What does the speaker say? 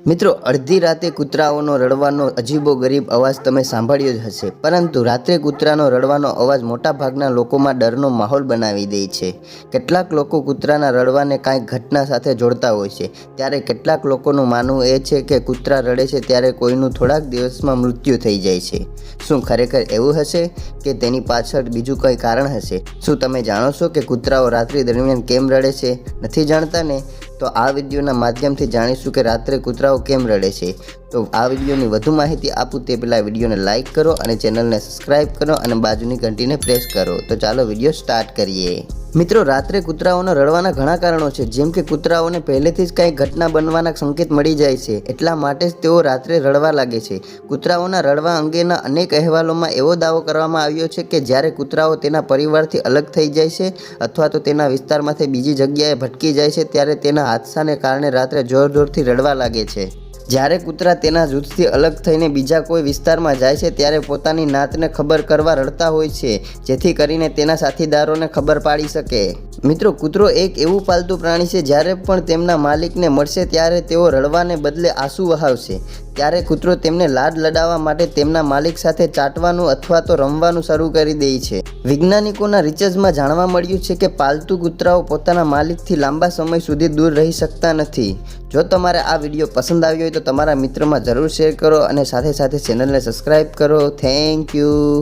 મિત્રો, અડધી રાતે કૂતરાઓનો રડવાનો અજીબો ગરીબ અવાજ તમે સાંભળ્યો જ હશે, પરંતુ રાત્રે કૂતરાનો રડવાનો અવાજ મોટાભાગના લોકોમાં ડરનો માહોલ બનાવી દે છે. કેટલાક લોકો કૂતરાના રડવાને કાંઈક ઘટના સાથે જોડતા હોય છે, ત્યારે કેટલાક લોકોનું માનવું એ છે કે કૂતરા રડે છે ત્યારે કોઈનું થોડાક દિવસમાં મૃત્યુ થઈ જાય છે. શું ખરેખર એવું હશે કે તેની પાછળ બીજું કંઈ કારણ હશે? શું તમે જાણો છો કે કૂતરાઓ રાત્રિ દરમિયાન કેમ રડે છે? નથી જાણતા ને? તો આ વિડીયોના માધ્યમથી જાણીશું કે રાત્રે કૂતરાઓ કેમ રડે છે. તો આ વિડીયોની વધુ માહિતી આપું તે પહેલાં વિડીયોને લાઇક કરો અને ચેનલને સબસ્ક્રાઈબ કરો અને બાજુની ઘંટીને પ્રેસ કરો. તો ચાલો વિડીયો સ્ટાર્ટ કરીએ. મિત્રો, રાત્રે કૂતરાઓના રડવાના ઘણા કારણો છે. જેમ કે કૂતરાઓને પહેલેથી જ કંઈ ઘટના બનવાના સંકેત મળી જાય છે, એટલા માટે જ તેઓ રાત્રે રડવા લાગે છે. કૂતરાઓના રડવા અંગેના અનેક અહેવાલોમાં એવો દાવો કરવામાં આવ્યો છે કે જ્યારે કૂતરાઓ તેના પરિવારથી અલગ થઈ જાય છે અથવા તો તેના વિસ્તારમાંથી બીજી જગ્યાએ ભટકી જાય છે ત્યારે તેના હાદસાને કારણે રાત્રે જોરથી રડવા લાગે છે. જ્યારે કૂતરા તેના જૂથથી અલગ થઈને બીજા કોઈ વિસ્તારમાં જાય છે ત્યારે પોતાની નાતને ખબર કરવા રડતા હોય છે, જેથી કરીને તેના સાથીદારોને ખબર પાડી શકે. મિત્રો, કૂતરો એક એવું પાલતુ પ્રાણી છે જ્યારે પણ તેમના માલિકને મળશે ત્યારે તેઓ રડવાને બદલે આંસુ વહાવશે. ત્યારે કૂતરો તેમને લાડ લડાવવા માટે તેમના માલિક સાથે ચાટવાનું અથવા તો રમવાનું શરૂ કરી દે છે. વૈજ્ઞાનિકોના રિસર્ચમાં જાણવા મળ્યું છે કે પાલતુ કૂતરાઓ પોતાના માલિકથી લાંબા સમય સુધી દૂર રહી શકતા નથી. જો તમારે આ વિડીયો પસંદ આવ્યો હોય તો તમારા મિત્રોમાં જરૂર શેર કરો અને સાથે સાથે ચેનલને સબસ્ક્રાઈબ કરો. Thank you.